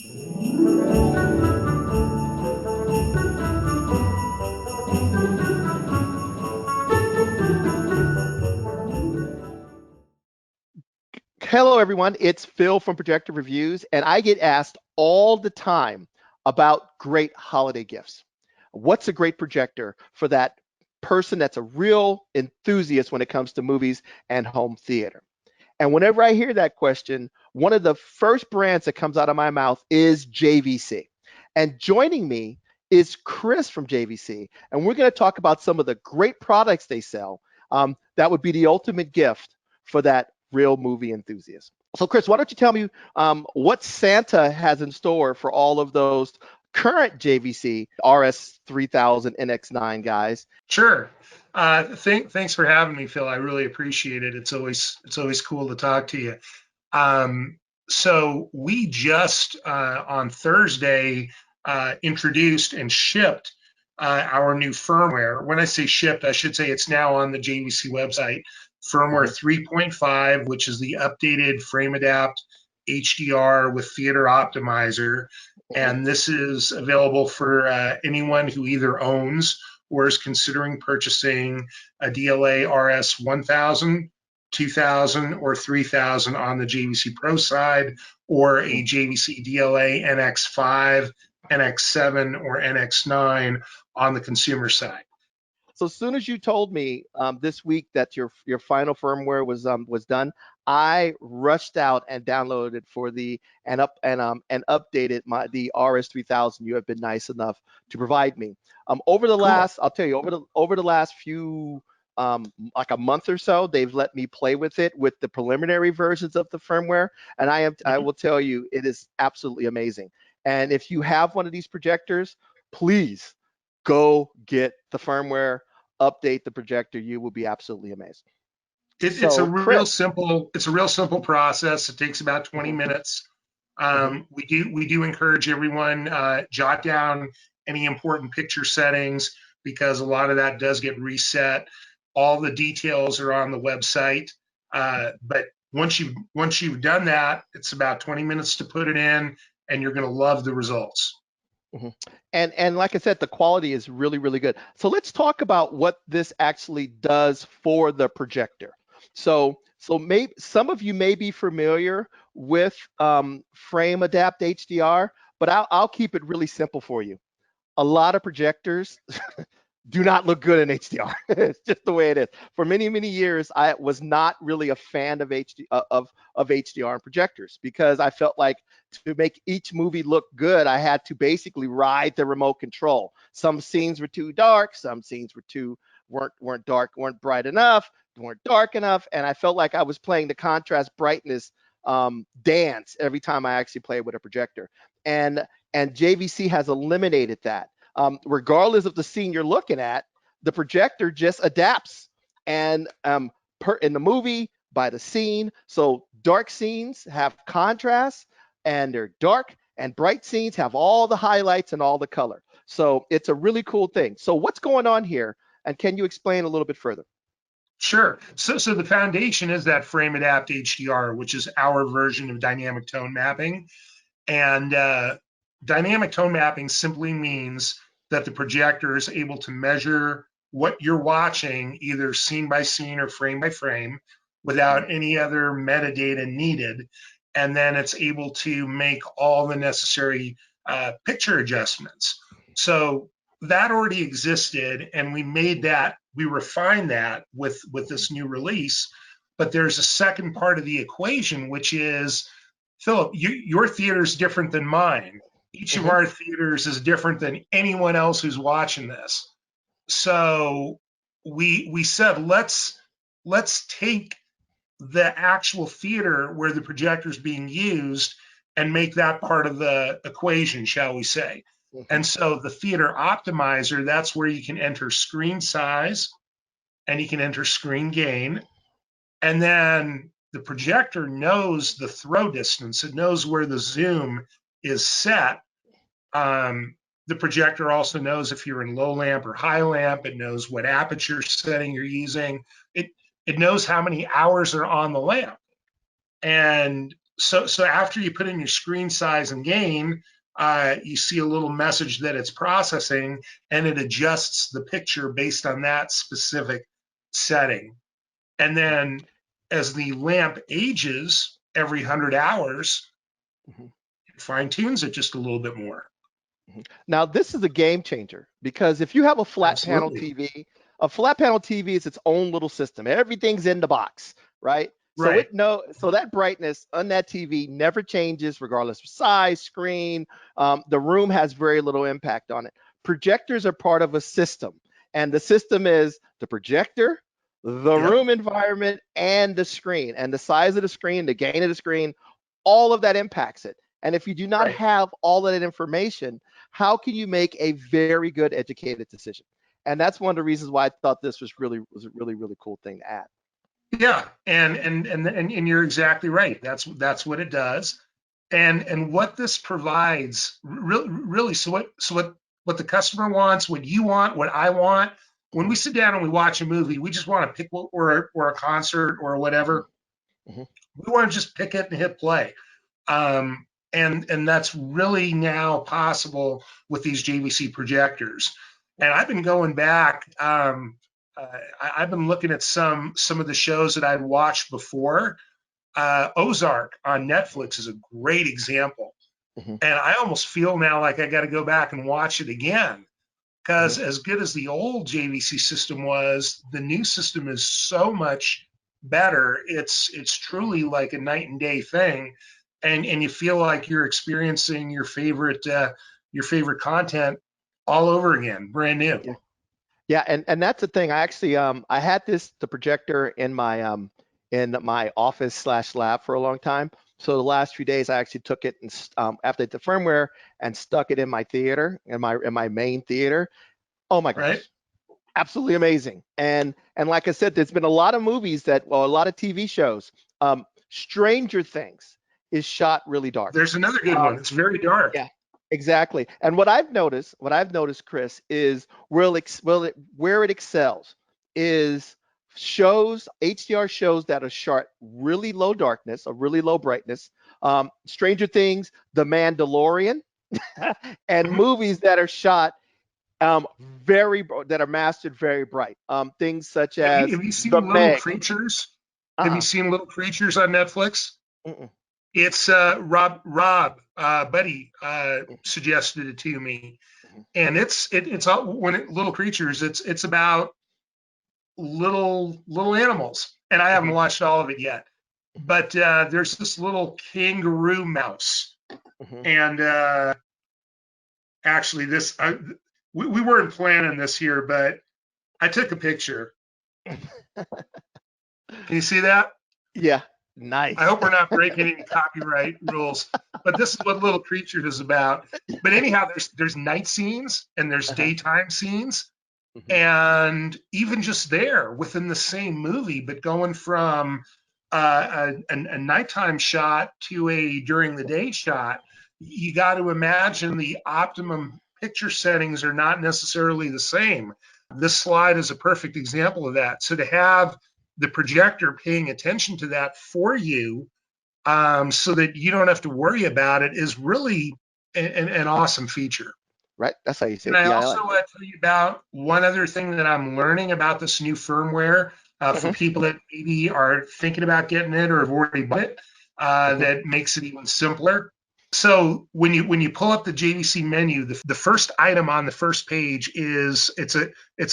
Hello, everyone. It's Phil from Projector Reviews, and I get asked all the time about great holiday gifts. What's a great projector for that person that's a real enthusiast when it comes to movies and home theater? And whenever I hear that question, one of the first brands that comes out of my mouth is JVC. And joining me is Chris from JVC, and we're going to talk about some of the great products they sell. That would be the ultimate gift for that real movie enthusiast. So, Chris, why don't you tell me what Santa has in store for all of those current JVC RS3000 NX9 guys? Sure. Thanks for having me, Phil. I really appreciate it. It's always cool to talk to you. So we just on Thursday introduced and shipped our new firmware. When I say shipped, I should say it's now on the JVC website. Firmware 3.5, which is the updated Frame Adapt HDR with Theater Optimizer. And this is available for anyone who either owns or is considering purchasing a D-ILA RS 1000, 2000, or 3000 on the JVC Pro side, or a JVC D-ILA NX5, NX7, or NX9 on the consumer side. So as soon as you told me this week that your final firmware was done, I rushed out and downloaded and updated the RS3000 you have been nice enough to provide me. Over the last, I'll tell you, over the last few like a month or so, they've let me play with it with the preliminary versions of the firmware, and I will tell you, it is absolutely amazing. And if you have one of these projectors, please go get the firmware, update the projector. You will be absolutely amazed. It's a real simple process. It takes about 20 minutes. We do encourage everyone jot down any important picture settings, because a lot of that does get reset. All the details are on the website, but once you've done that, it's about 20 minutes to put it in, and you're going to love the results. And like I said, the quality is really, really good. So let's talk about what this actually does for the projector. So maybe some of you may be familiar with Frame Adapt HDR, but I'll keep it really simple for you. A lot of projectors do not look good in HDR. It's just the way it is. For many, many years, I was not really a fan of HDR and projectors, because I felt like to make each movie look good, I had to basically ride the remote control. Some scenes were too dark, some scenes weren't bright enough, weren't dark enough, and I felt like I was playing the contrast brightness dance every time I actually played with a projector. And JVC has eliminated that. Regardless of the scene you're looking at, the projector just adapts, and in the movie, by the scene. So dark scenes have contrast, and they're dark, and bright scenes have all the highlights and all the color. So it's a really cool thing. So what's going on here, and can you explain a little bit further? Sure. So the foundation is that Frame Adapt HDR, which is our version of dynamic tone mapping. And dynamic tone mapping simply means that the projector is able to measure what you're watching, either scene by scene or frame by frame, without any other metadata needed. And then it's able to make all the necessary picture adjustments. So that already existed, and we refined that with this new release. But there's a second part of the equation, which is, Philip, your theater is different than mine. Each of our theaters is different than anyone else who's watching this. So we said, let's take the actual theater where the projector is being used and make that part of the equation, shall we say. And so the Theater Optimizer, that's where you can enter screen size and you can enter screen gain. And then the projector knows the throw distance. It knows where the zoom is set. The projector also knows if you're in low lamp or high lamp. It knows what aperture setting you're using. It knows how many hours are on the lamp. And So after you put in your screen size and gain, you see a little message that it's processing, and it adjusts the picture based on that specific setting. And then as the lamp ages every 100 hours, Mhm. it fine tunes it just a little bit more. Mhm. Now, this is a game changer because if you have a flat panel Absolutely. TV, a flat panel TV is its own little system. Everything's in the box, right? So Right. so that brightness on that TV never changes regardless of size, screen. The room has very little impact on it. Projectors are part of a system, and the system is the projector, the Yep. room environment, and the screen. And the size of the screen, the gain of the screen, all of that impacts it. And if you do not Right. have all of that information, how can you make a very good educated decision? And that's one of the reasons why I thought this was a really cool thing to add. Yeah. And you're exactly right. That's what it does. And what this provides really, what the customer wants, what you want, what I want. When we Mhm, sit down and we watch a movie, we just want to pick or a concert or mhm, whatever. mhm, We want to just pick it and hit play. And that's really now possible with these JVC projectors. And I've been going back. I've been looking at some of the shows that I'd watched before. Ozark on Netflix is a great example, mhm, and I almost feel now like I got to go back and watch it again mhm. because as good as the old JVC system was, the new system is so much better. It's truly like a night and day thing, and you feel like you're experiencing your favorite content all over again, brand new. Yeah, yeah, and that's the thing. I actually I had the projector in my office slash lab for a long time. So the last few days I actually took it and after the firmware and stuck it in my theater in my main theater. Oh my Right? gosh, absolutely amazing. And like I said, there's been a lot of movies a lot of TV shows. Stranger Things is shot really dark. There's another good Um, one. It's very dark. yeah, exactly. And what I've noticed, Chris, is where it excels is shows HDR shows that are shot really low darkness or really low brightness. Stranger Things, The Mandalorian, and Mhm. movies that are shot that are mastered very bright. Things such as Have you The seen Little Meg. Creatures? Have you Uh-uh. seen Little Creatures on Netflix? Mm-mm. It's Rob Buddy suggested it to me, and it's all Little Creatures. It's about little animals, and I haven't Mhm, watched all of it yet. mhm, But there's this little kangaroo mouse, mhm, and actually, we weren't planning this here, but I took a picture. Can you see that? yeah, I nice. hope we're not breaking any copyright rules, but this is what Little Creature is about. But anyhow, there's night scenes and there's Uh-huh. daytime scenes, Mhm, and even just there within the same movie, but going from a nighttime shot to a during the day shot, you got to imagine the optimum picture settings are not necessarily the same. This slide is a perfect example of that. So to have the projector paying attention to that for you, so that you don't have to worry about it, is really an awesome feature. right? That's how you say Can it, I D-ILA. also tell you about one other thing that I'm learning about this new firmware for Mhm, people that maybe are thinking about getting it or have already bought it, mhm, that makes it even simpler. So when you pull up the JVC menu, the first item on the first page is it's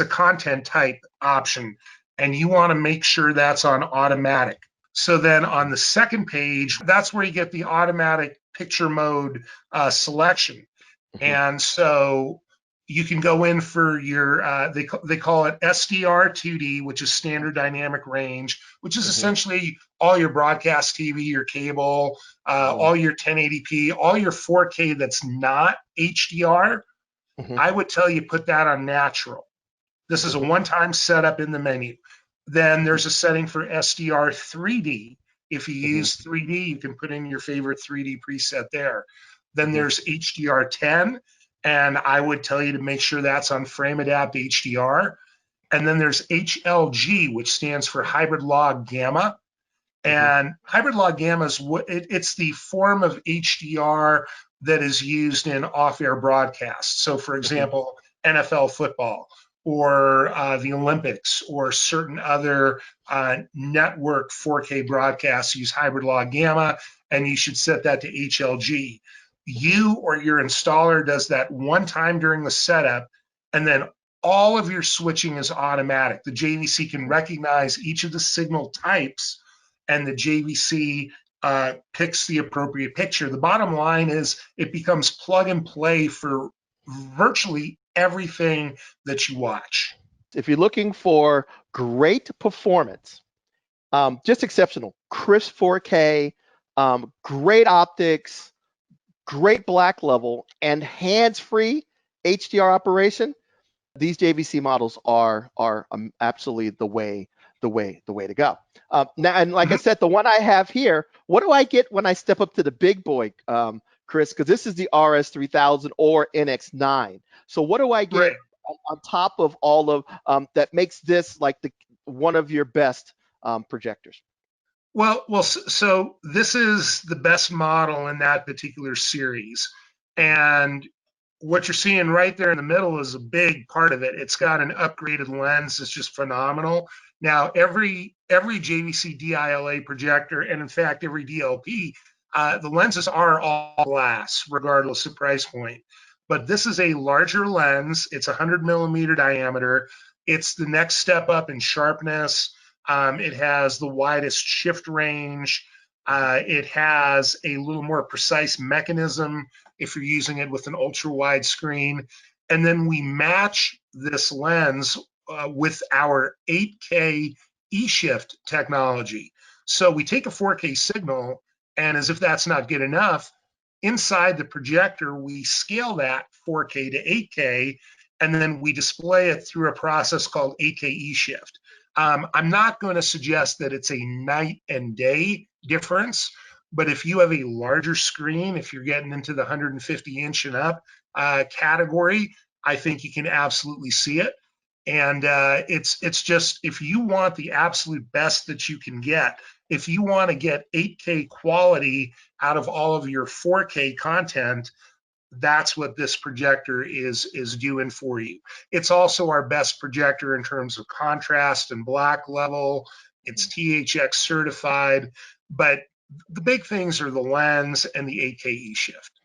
a content type option, and you want to make sure that's on automatic. So then on mhm, the second page, that's where you get the automatic picture mode selection. mhm, And so you can go in for your they call it SDR 2D, which is standard dynamic range, which is mhm, essentially all your broadcast TV, your cable, mhm, all your 1080p, all your 4K that's not HDR. mhm, I would tell you put that on natural. This is a mhm, one-time setup in the menu. Then mhm, there's a setting for SDR 3D. If you mhm, use 3D, you can put in your favorite 3D preset there. Then mhm, there's HDR 10, and I would tell you to make sure that's on Frame Adapt HDR. And then there's HLG, which stands for Hybrid Log Gamma. Hmm. And hybrid log gamma is it's the form of HDR that is used in off-air broadcasts. So, for Hmm. example, NFL football or the Olympics or certain other network 4K broadcasts use hybrid log gamma, and you should set that to HLG. Hmm. You or your installer does that one time during the setup, and then all of your switching is automatic. The JVC can recognize each of the signal types, and the JVC picks the appropriate picture. The bottom line is it becomes plug and play for virtually everything that you watch. If you're looking for great performance, just exceptional, crisp 4K, great optics, great black level, and hands-free HDR operation, these JVC models are absolutely the way to go. Now, and like I Mhm. said, the one I have here, what do I get when I step up to the big boy, Chris? Because this is the RS3000 or NX9. So what do I Right. get on top of all of that makes this like the one of your best projectors? So this is the best model in that particular series, Mhm. and what you're seeing right there in the middle is a big part of it. It's got an upgraded lens that's just phenomenal. Now, every JVC D-ILA projector, and in fact every DLP, the lenses are all glass, regardless of price point. But this is a larger lens. It's 100 millimeter diameter. It's the next step up in sharpness. It has the widest shift range. It has a little more precise mechanism if you're using it with an ultra wide screen. And then we match this lens with our 8K E-shift technology. So we take a 4K signal, and as if that's not good enough, inside the projector, we scale that 4K to 8K, and then we display it through a process called 8K E-shift. I'm not going to suggest that it's a night and day difference, but if you have a larger screen, if you're getting into the 150-inch and up category, I think you can absolutely see it. And it's just if you want the absolute best that you can get, if you want to get 8K quality out of all of your 4K content, that's what this projector is doing for you. It's also our best projector in terms of contrast and black level. It's Mhm. THX certified, but the big things are the lens and the 8K shift.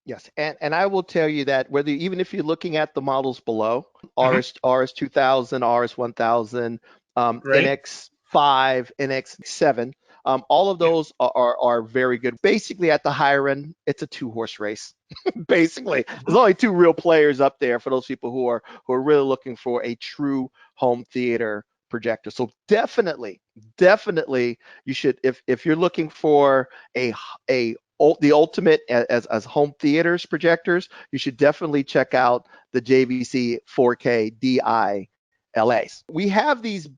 Yes, and I will tell you that whether even if you're looking at the models below, Mhm. RS 2000, RS 1000, Right? NX5, NX7, all of Yeah. those are very good. Basically, at the higher end, it's a two-horse race. Basically, there's Mhm. only two real players up there for those people who are really looking for a true home theater projector. So definitely, you should if you're looking for a a the ultimate as home theaters projectors, you should definitely check out the JVC 4K D-ILAs. We have these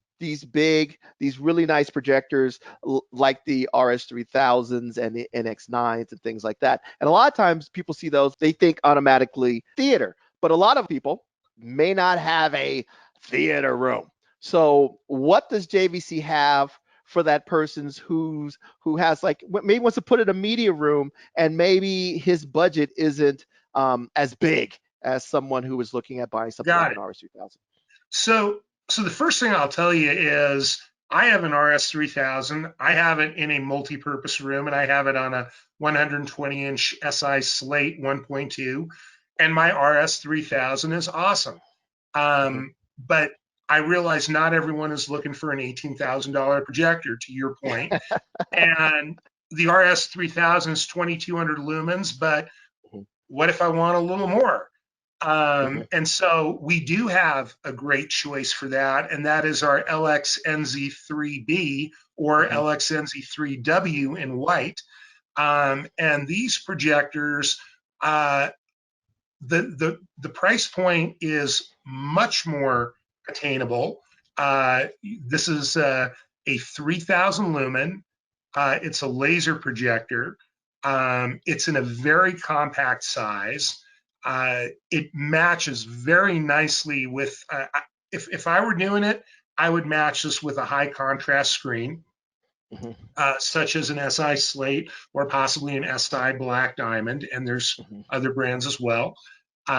really nice projectors like the RS3000s and the NX9s and things like that. And a lot of times people see those, they think automatically theater, but a lot of people may not have a theater room. So what does JVC have for that person's who has like maybe wants to put in a media room and maybe his budget isn't as big as someone who is looking at buying something like Got an it. RS3000? So the first thing I'll tell you is I have an RS3000. I have it in a multi-purpose room, and I have it on a 120-inch SI Slate 1.2, and my RS3000 is awesome. Mm-hmm. But I realize not everyone is looking for an $18,000 projector, to your point. And the RS3000 is 2200 lumens, but what if I want a little more? Mm-hmm. And so we do have a great choice for that, and that is our LXNZ3B or Mm-hmm. LXNZ3W in white. And these projectors, uh, the price point is much more attainable. This is a 3,000 lumen. It's a laser projector. It's in a very compact size. It matches very nicely with. If I were doing it, I would match this with a high contrast screen. Mhm, such as an SI slate or possibly an SI black diamond, and there's mhm, other brands as well.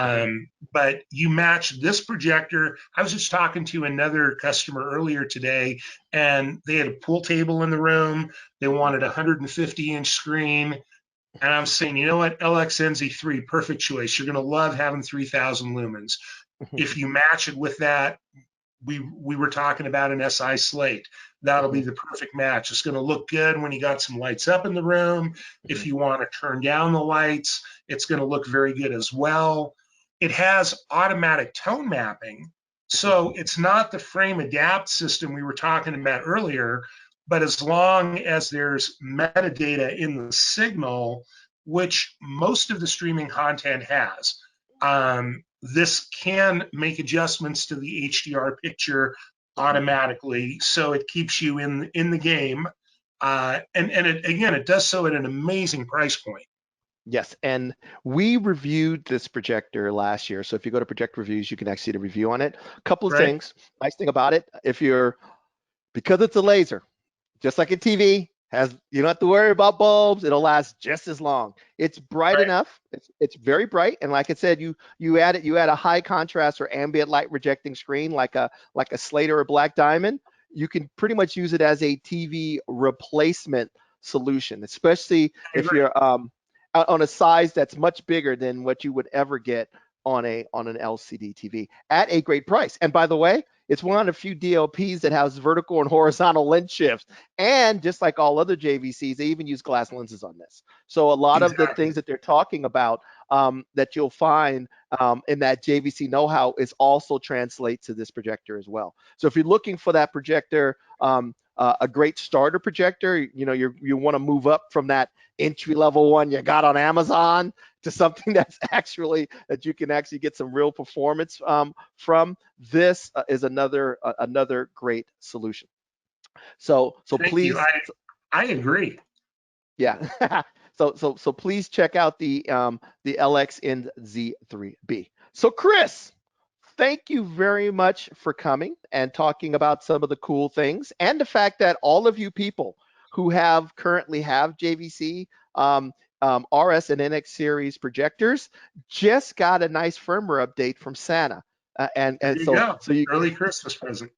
mhm, But you match this projector. I was just talking to another customer earlier today, and they had a pool table in the room. They mhm, wanted a 150-inch screen. And I'm saying, you know what? LXNZ3, perfect choice. You're going to love having 3,000 lumens. mhm, If you match it with that, we were talking about an SI slate. That'll be mhm, the perfect match. It's going to look good when you got some lights up in the room. If mhm, you want to turn down the lights, it's going to look very good as well. It has automatic tone mapping. mhm, So it's not the frame adapt system we were talking about earlier, but as long as there's metadata in the signal, which most of the streaming content has, this can make adjustments to the HDR picture mhm. automatically, so it keeps you in the game. And it, again, it does so at an amazing price point. Yes, and we reviewed this projector last year. So if you go to Project Reviews, you can actually see the review on it. A couple of Right? things. Nice thing about it, because it's a laser, just like a TV, you don't have to worry about bulbs. It'll last just as long. It's bright Right. enough. It's very bright, and like I said, you add a high contrast or ambient light rejecting screen like a slate or a black diamond. You can pretty much use it as a TV replacement solution, especially I if agree. you're on a size that's much bigger than what you would ever get on an LCD TV at a great price. And by the way, it's one of the few DLPs that has vertical and horizontal lens shifts. And just like all other JVCs, they even use glass lenses on this. So a lot of the Exactly. things that they're talking about that you'll find in that JVC know-how is also translates to this projector as well. So if you're looking for that projector, a great starter projector, you want to move up from that entry level one you got on Amazon to something that you can actually get some real performance from. This is another great solution. So Thank you. please, I agree. yeah. So please check out the LXNZ3B. So Chris, thank you very much for coming and talking about some of the cool things and the fact that all of you people who currently have JVC RS and NX series projectors just got a nice firmware update from Santa. And There and you so go. so you Early Christmas present.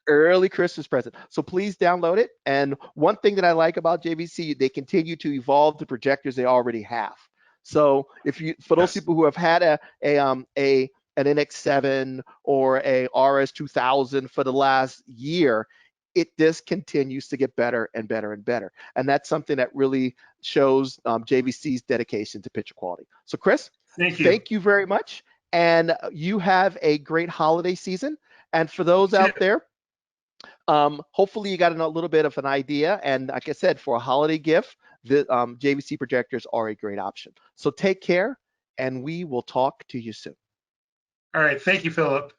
early Christmas present. So please download it. And one thing that I like about JVC, they continue to evolve the projectors they already have. So for those Yes. people who have had an NX7 or a RS2000 for the last year, it just continues to get better and better and better. And that's something that really shows JVC's dedication to picture quality. So Chris, Thank you. thank you very much. And you have a great holiday season. And for You those too. out there, hopefully you got a little bit of an idea. And like I said, for a holiday gift, the JVC projectors are a great option. So take care, and we will talk to you soon. All right. Thank you, Philip.